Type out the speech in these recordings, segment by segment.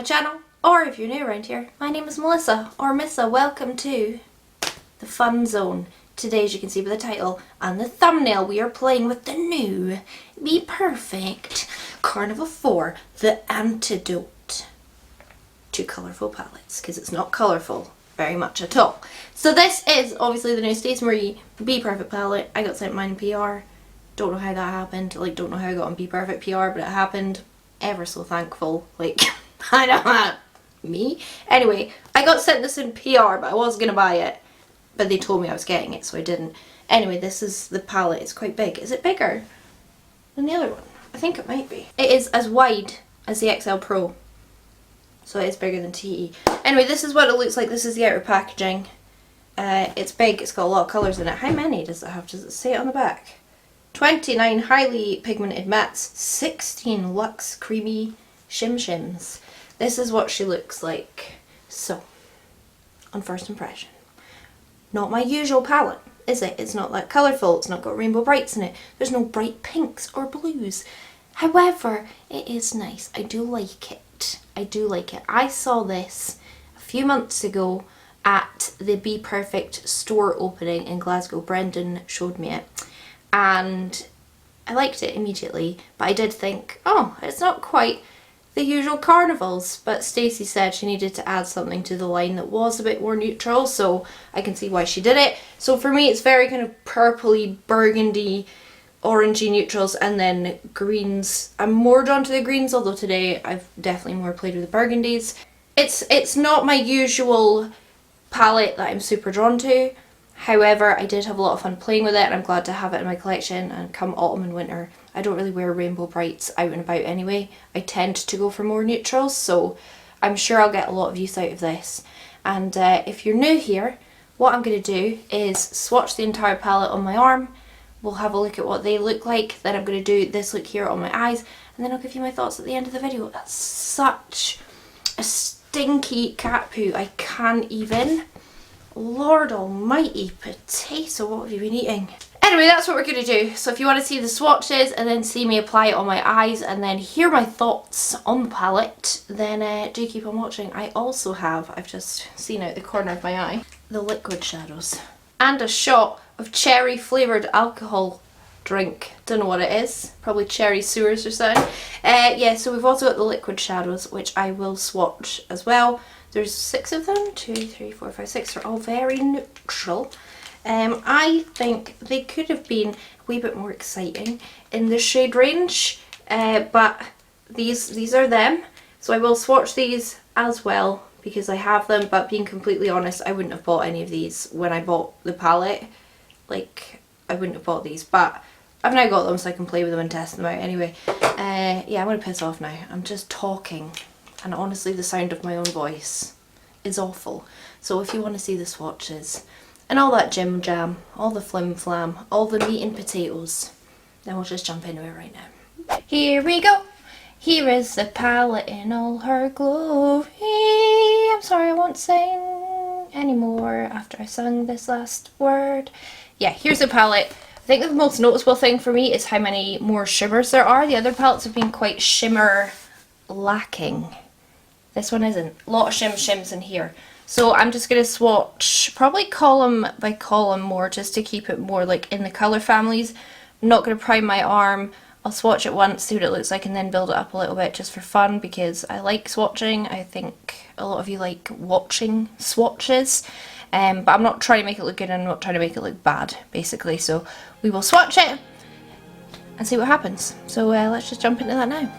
my channel, or if you're new around here, my name is Melissa, or Missa. Welcome to the fun zone. Today, as you can see by the title and the thumbnail, we are playing with the new BPERFECT Carnival 4, the Antidote to colourful palettes, because it's not colourful very much at all. So this is obviously the new STACEY BPERFECT palette. I got sent mine in PR. Don't know how that happened. Like, don't know how I got on BPERFECT PR, but it happened. Ever so thankful. Like, I don't know. Me? Anyway, I got sent this in PR, but I was going to buy it. But they told me I was getting it, so I didn't. Anyway, this is the palette. It's quite big. Is it bigger than the other one? I think it might be. It is as wide as the XL Pro. So it is bigger than TE. Anyway, this is what it looks like. This is the outer packaging. It's big. It's got a lot of colours in it. How many does it have? Does it say it on the back? 29 highly pigmented mattes, 16 luxe creamy shims. This is what she looks like. So, on first impression. Not my usual palette, is it? It's not that colourful. It's not got rainbow brights in it. There's no bright pinks or blues. However, it is nice. I do like it. I do like it. I saw this a few months ago at the BPERFECT store opening in Glasgow. Brendan showed me it. And I liked it immediately, but I did think, oh, it's not quite the usual carnivals. But Stacey said she needed to add something to the line that was a bit more neutral, so I can see why she did it. So for me, it's very kind of purpley, burgundy, orangey neutrals, and then greens. I'm more drawn to the greens, although today I've definitely more played with the burgundies. It's not my usual palette that I'm super drawn to. However, I did have a lot of fun playing with it, and I'm glad to have it in my collection. And come autumn and winter, I don't really wear rainbow brights out and about anyway. I tend to go for more neutrals, so I'm sure I'll get a lot of use out of this. And if you're new here, what I'm going to do is swatch the entire palette on my arm. We'll have a look at what they look like. Then I'm going to do this look here on my eyes, and then I'll give you my thoughts at the end of the video. That's such a stinky cat poo. I can't even. Lord almighty, potato, what have you been eating? Anyway, that's what we're going to do. So if you want to see the swatches and then see me apply it on my eyes and then hear my thoughts on the palette, then do keep on watching. I also have, I've just seen out the corner of my eye, the liquid shadows. And a shot of cherry flavoured alcohol drink. Don't know what it is. Probably cherry sewers or something. Yeah, so we've also got the liquid shadows, which I will swatch as well. There's 6 of them, 2, 3, 4, 5, 6. They're all very neutral. I think they could have been a wee bit more exciting in the shade range, but these are them. So I will swatch these as well because I have them, but being completely honest, I wouldn't have bought any of these when I bought the palette. Like, I wouldn't have bought these, but I've now got them so I can play with them and test them out anyway. Yeah, I'm going to piss off now. I'm just talking. And honestly, the sound of my own voice is awful. So if you want to see the swatches and all that jim jam, all the flim flam, all the meat and potatoes, then we'll just jump into it right now. Here we go. Here is the palette in all her glory. I'm sorry, I won't sing anymore after I sung this last word. Yeah, here's the palette. I think the most noticeable thing for me is how many more shimmers there are. The other palettes have been quite shimmer lacking. This one isn't. A lot of shims in here. So I'm just going to swatch probably column by column more just to keep it more like in the colour families. I'm not going to prime my arm. I'll swatch it once, see what it looks like, and then build it up a little bit just for fun because I like swatching. I think a lot of you like watching swatches. But I'm not trying to make it look good and I'm not trying to make it look bad, basically. So we will swatch it and see what happens. So let's just jump into that now.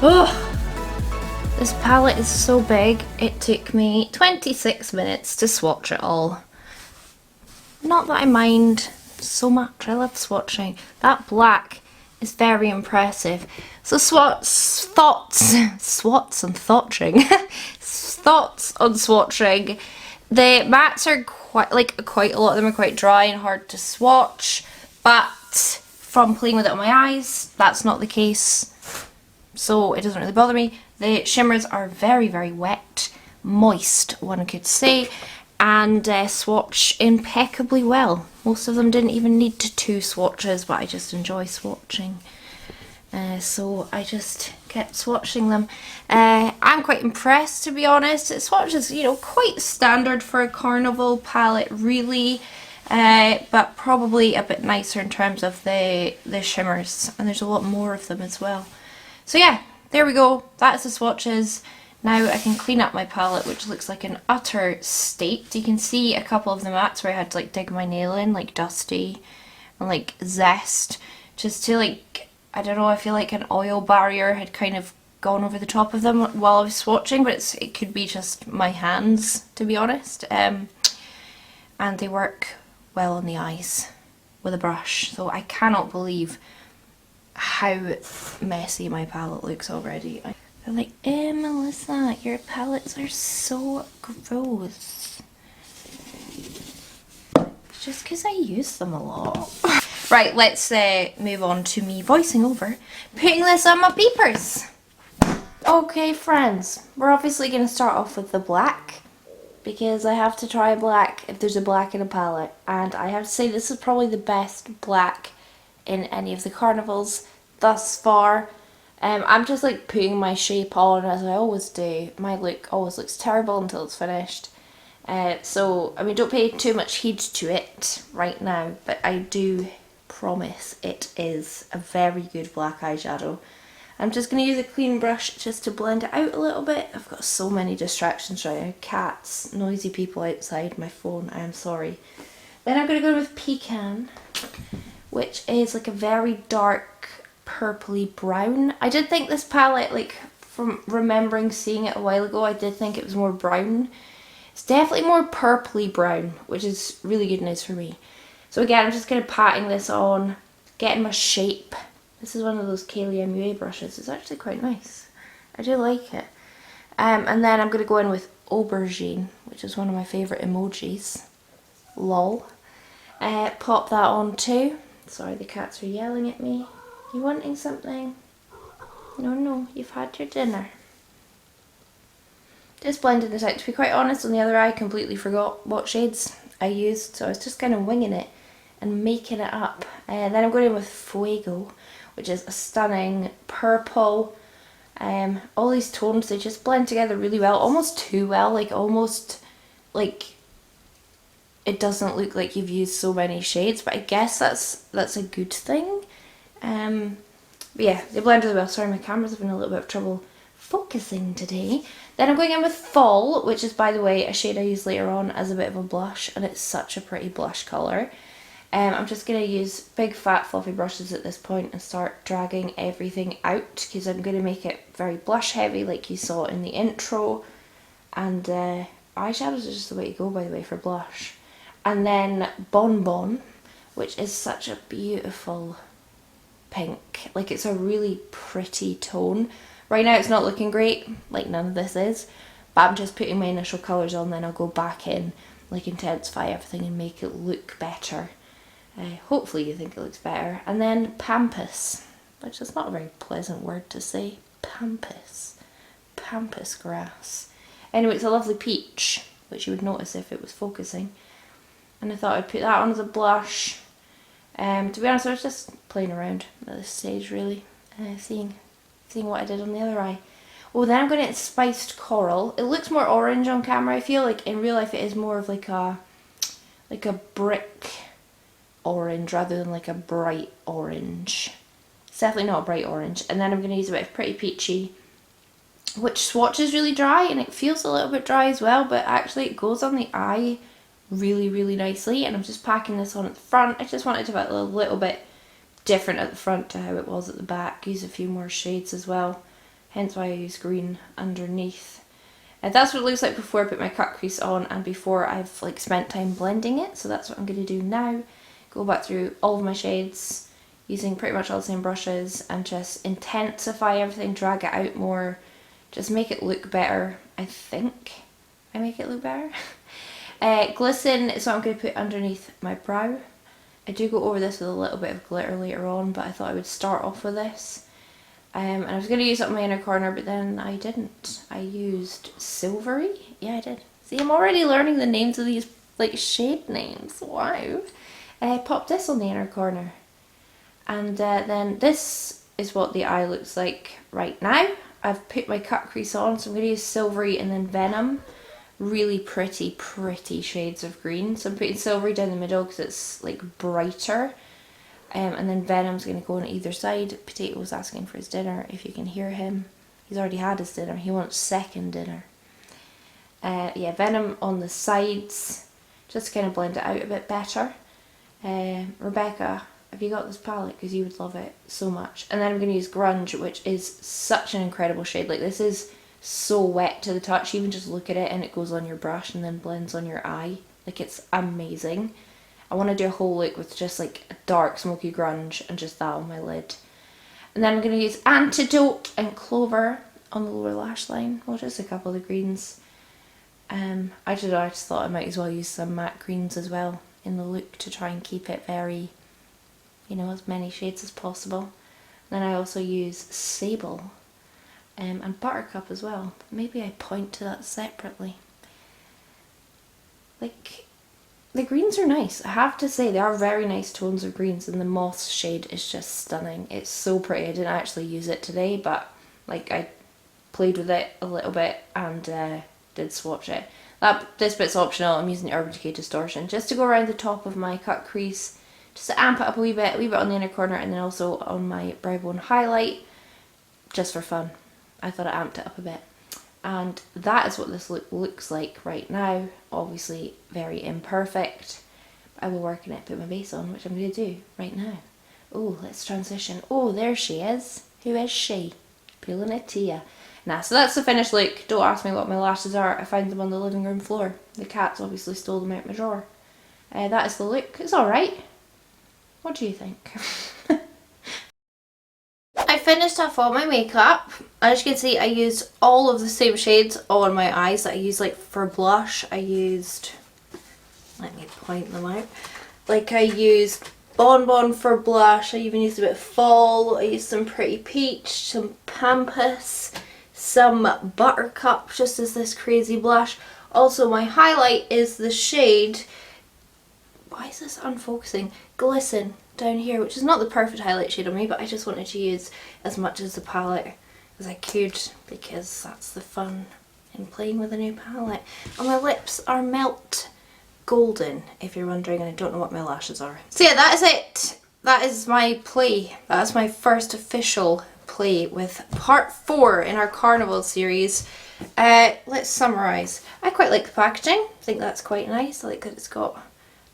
Oh, this palette is so big, it took me 26 minutes to swatch it all. Not that I mind so much, I love swatching. That black is very impressive. So thoughts on swatching. Thoughts on swatching. The mattes are quite a lot of them are quite dry and hard to swatch, but from playing with it on my eyes, that's not the case. So it doesn't really bother me. The shimmers are very, very wet, moist, one could say, and swatch impeccably well. Most of them didn't even need two swatches, but I just enjoy swatching. So I just kept swatching them. I'm quite impressed, to be honest. It swatches, you know, quite standard for a Carnival palette, really, but probably a bit nicer in terms of the shimmers, and there's a lot more of them as well. So yeah, there we go. That's the swatches. Now I can clean up my palette, which looks like an utter state. You can see a couple of the mattes where I had to like dig my nail in, like Dusty and like Zest, just to like, I don't know, I feel like an oil barrier had kind of gone over the top of them while I was swatching, but it could be just my hands, to be honest. And they work well on the eyes with a brush, so I cannot believe how messy my palette looks already. They're like, Melissa, your palettes are so gross. It's just because I use them a lot. Right, let's move on to me voicing over, putting this on my peepers. Okay, friends, we're obviously going to start off with the black, because I have to try black if there's a black in a palette, and I have to say this is probably the best black in any of the Carnivals thus far. I'm just like putting my shape on as I always do. My look always looks terrible until it's finished. So, I mean, don't pay too much heed to it right now, but I do promise it is a very good black eyeshadow. I'm just going to use a clean brush just to blend it out a little bit. I've got so many distractions right now. Cats, noisy people outside, my phone, I am sorry. Then I'm going to go with Pecan, which is like a very dark purpley brown. I did think this palette, like from remembering seeing it a while ago, I did think it was more brown. It's definitely more purpley brown, which is really good news for me. So again, I'm just kind of patting this on, getting my shape. This is one of those Kaylee MUA brushes. It's actually quite nice. I do like it. And then I'm going to go in with Aubergine, which is one of my favourite emojis. Lol. Pop that on too. Sorry, the cats are yelling at me. You wanting something? No, you've had your dinner. Just blending this out. To be quite honest, on the other eye, I completely forgot what shades I used, so I was just kind of winging it and making it up. And then I'm going in with Fuego, which is a stunning purple. All these tones, they just blend together really well, almost too well, like almost like it doesn't look like you've used so many shades, but I guess that's a good thing. But yeah, they blend really well. Sorry, my camera's having a little bit of trouble focusing today. Then I'm going in with Fall, which is, by the way, a shade I use later on as a bit of a blush, and it's such a pretty blush colour. I'm just going to use big fat fluffy brushes at this point and start dragging everything out, because I'm going to make it very blush heavy like you saw in the intro. And eyeshadows are just the way to go, by the way, for blush. And then Bon Bon, which is such a beautiful pink. Like, it's a really pretty tone. Right now it's not looking great, like none of this is, but I'm just putting my initial colours on, then I'll go back in, like intensify everything and make it look better. Hopefully you think it looks better. And then Pampas, which is not a very pleasant word to say. Pampas grass. Anyway, it's a lovely peach, which you would notice if it was focusing. And I thought I'd put that on as a blush. To be honest, I was just playing around at this stage, really, seeing what I did on the other eye. Oh, then I'm going to get Spiced Coral. It looks more orange on camera. I feel like in real life it is more of like a brick orange rather than like a bright orange. It's definitely not a bright orange. And then I'm going to use a bit of Pretty Peachy, which swatches really dry, and it feels a little bit dry as well, but actually it goes on the eye really, really nicely. And I'm just packing this on at the front. I just wanted to be a little bit different at the front to how it was at the back. Use a few more shades as well. hence why I use green underneath. And that's what it looks like before I put my cut crease on and before I've like spent time blending it. So that's what I'm going to do now. Go back through all of my shades using pretty much all the same brushes and just intensify everything, drag it out more, just make it look better. I think I make it look better. Glisten is what I'm going to put underneath my brow. I do go over this with a little bit of glitter later on, but I thought I would start off with this. And I was going to use it on my inner corner, but then I didn't. I used Silvery. Yeah, I did. See, I'm already learning the names of these like shade names. Wow. Pop this on the inner corner. And then this is what the eye looks like right now. I've put my cut crease on, so I'm going to use Silvery and then Venom. Really pretty, pretty shades of green. So I'm putting Silvery down the middle because it's like brighter. And then Venom's going to go on either side. Potato's asking for his dinner, if you can hear him. He's already had his dinner. He wants second dinner. Yeah, Venom on the sides, just to kind of blend it out a bit better. Rebecca, have you got this palette? Because you would love it so much. And then I'm going to use Grunge, which is such an incredible shade. Like, this is so wet to the touch. You even just look at it and it goes on your brush and then blends on your eye. Like, it's amazing. I want to do a whole look with just like a dark smoky grunge and just that on my lid. And then I'm going to use Antidote and Clover on the lower lash line. Well, just a couple of the greens. I just thought I might as well use some matte greens as well in the look to try and keep it very, you know, as many shades as possible. Then I also use Sable and Buttercup as well. Maybe I point to that separately. Like, the greens are nice. I have to say, they are very nice tones of greens, and the moss shade is just stunning. It's so pretty. I didn't actually use it today, but like I played with it a little bit and did swatch it. This bit's optional. I'm using the Urban Decay Distortion just to go around the top of my cut crease, just to amp it up a wee bit on the inner corner, and then also on my brow bone highlight, just for fun. I thought it amped it up a bit. And that is what this look looks like right now. Obviously very imperfect. I will work on it, put my base on, which I'm going to do right now. Oh, let's transition. Oh, there she is. Who is she? Pulling it to you. Nah, so that's the finished look. Don't ask me what my lashes are. I found them on the living room floor. The cats obviously stole them out my drawer. That is the look. It's alright. What do you think? I finished off all my makeup. As you can see, I used all of the same shades on my eyes that I used like for blush. I used, let me point them out. Like, I used Bonbon for blush. I even used a bit of Fall. I used some Pretty Peach, some Pampas, some Buttercup just as this crazy blush. Also, my highlight is the shade, why is this unfocusing? Glisten down here, which is not the perfect highlight shade on me, but I just wanted to use as much as the palette as I could because that's the fun in playing with a new palette. And my lips are Melt Golden, if you're wondering, and I don't know what my lashes are. So yeah, that is it. That is my play. That's my first official play with part 4 in our Carnival series. Let's summarise. I quite like the packaging. I think that's quite nice. I like that it's got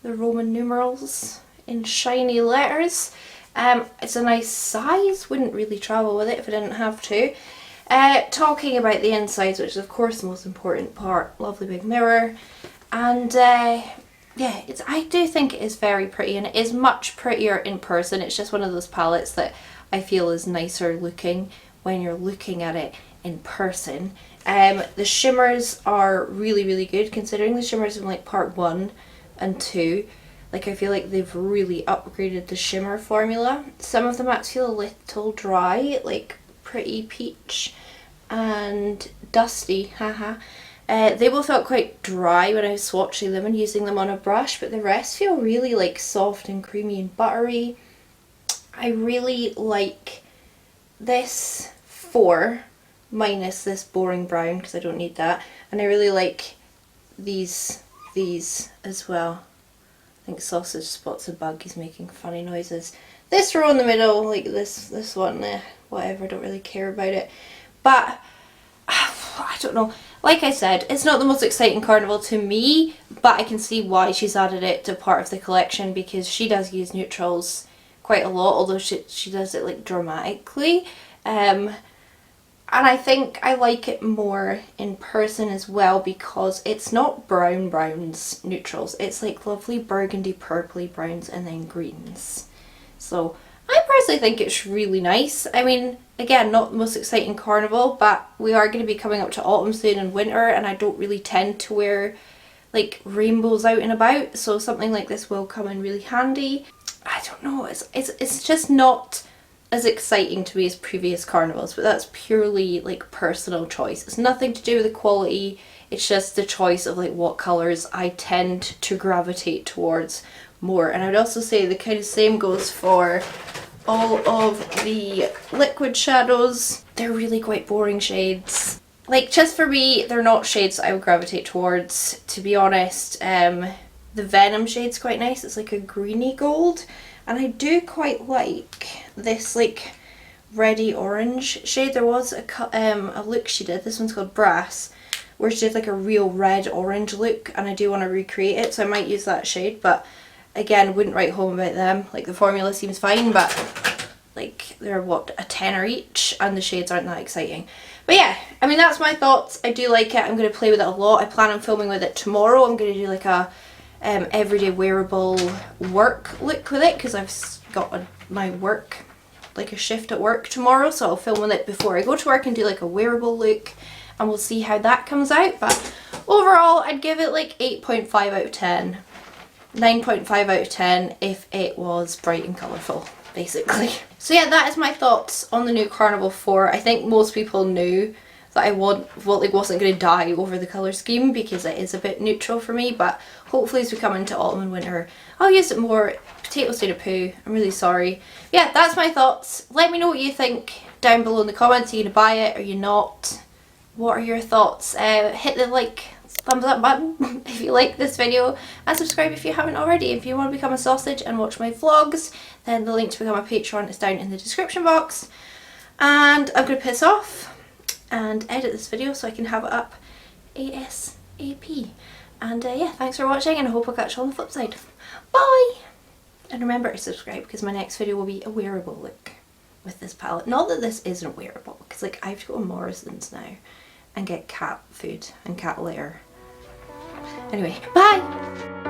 the Roman numerals in shiny letters. It's a nice size. Wouldn't really travel with it if I didn't have to. Talking about the insides, which is of course the most important part. Lovely big mirror. And yeah, I do think it is very pretty, and it is much prettier in person. It's just one of those palettes that I feel is nicer looking when you're looking at it in person. The shimmers are really, really good, considering the shimmers in like part 1 and 2. Like, I feel like they've really upgraded the shimmer formula. Some of the mattes feel a little dry, like Pretty Peach and Dusty, haha. They both felt quite dry when I was swatching them and using them on a brush, but the rest feel really like soft and creamy and buttery. I really like this 4 minus this boring brown because I don't need that, and I really like these as well. I think Sausage Spots a Bug, he's making funny noises. This row in the middle, like this one, whatever, I don't really care about it. But I don't know. Like I said, it's not the most exciting Carnival to me, but I can see why she's added it to part of the collection, because she does use neutrals quite a lot, although she does it like dramatically. And I think I like it more in person as well because it's not brown browns neutrals. It's like lovely burgundy purpley browns and then greens. So I personally think it's really nice. I mean, again, not the most exciting carnival, but we are going to be coming up to autumn soon and winter, and I don't really tend to wear like rainbows out and about, so something like this will come in really handy. I don't know, it's just not as exciting to me as previous carnivals, but that's purely like personal choice. It's nothing to do with the quality, it's just the choice of like what colours I tend to gravitate towards more. And I would also say the kind of same goes for all of the liquid shadows. They're really quite boring shades. Like, just for me, they're not shades I would gravitate towards, to be honest. The Venom shade's quite nice. It's like a greeny gold. And I do quite like this, like, reddy orange shade. There was a look she did. This one's called Brass, where she did like a real red orange look. And I do want to recreate it, so I might use that shade. But again, wouldn't write home about them. Like, the formula seems fine, but like they're what, a tenner each, and the shades aren't that exciting. But yeah, I mean, that's my thoughts. I do like it. I'm going to play with it a lot. I plan on filming with it tomorrow. I'm going to do like a everyday wearable work look with it, because I've got my work, like a shift at work tomorrow, so I'll film with it before I go to work and do like a wearable look, and we'll see how that comes out. But overall, I'd give it like 8.5 out of 10. 9.5 out of 10 if it was bright and colourful, basically. So yeah, that is my thoughts on the new Carnival 4. I think most people knew that I wasn't going to die over the colour scheme, because it is a bit neutral for me, but hopefully as we come into autumn and winter, I'll use it more. Potato state of poo, I'm really sorry. Yeah, that's my thoughts. Let me know what you think down below in the comments. Are you going to buy it? Are you not? What are your thoughts? Hit the thumbs up button if you like this video, and subscribe if you haven't already. If you want to become a sausage and watch my vlogs, then the link to become a patron is down in the description box. And I'm going to piss off and edit this video so I can have it up ASAP. And yeah, thanks for watching, and I hope I'll catch you on the flip side. Bye! And remember to subscribe, because my next video will be a wearable look with this palette. Not that this isn't wearable, because like I have to go to Morrison's now and get cat food and cat litter. Anyway, bye!